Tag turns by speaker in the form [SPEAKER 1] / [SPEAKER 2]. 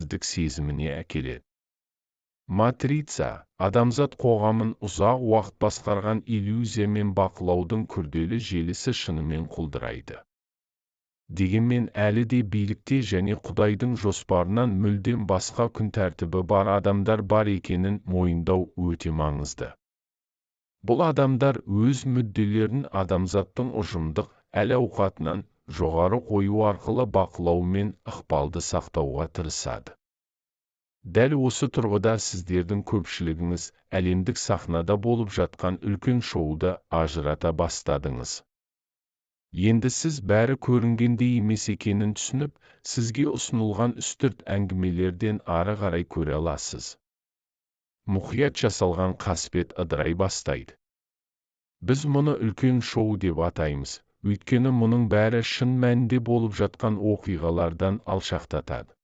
[SPEAKER 1] сенімсіздік сезіміне әкеледі. Матрица, адамзат қоғамын ұзақ уақыт басқарған иллюзия мен бақылаудың күрделі желісі шынымен құлдырайды. Дегенмен әлі де билікте және Құдайдың жоспарынан мүлдем басқа күн тәртібі бар адамдар бар екенін мойындау өте маңызды. Бұл адамдар өз мүдделерін адамзаттың ұжымдық әл-ауқатынан жоғары қою арқылы бақылау мен ықпалды сақтауға тырысады. Дәл осы тұрғыда сіздердің көпшілігіңіз әлемдік сахнада болып жатқан үлкен шоуды ажырата бастадыңыз. Енді сіз бәрі көрінгендей емес екенін түсініп, сізге ұсынылған үстірт әңгімелерден ары қарай көре аласыз. Мұқият жасалған қасбет ыдырай бастайды. Біз мұны үлкен шоу деп атаймыз, өйткені мұның бәрі шын мәнінде болып жатқан оқиғалардан алшақтатады.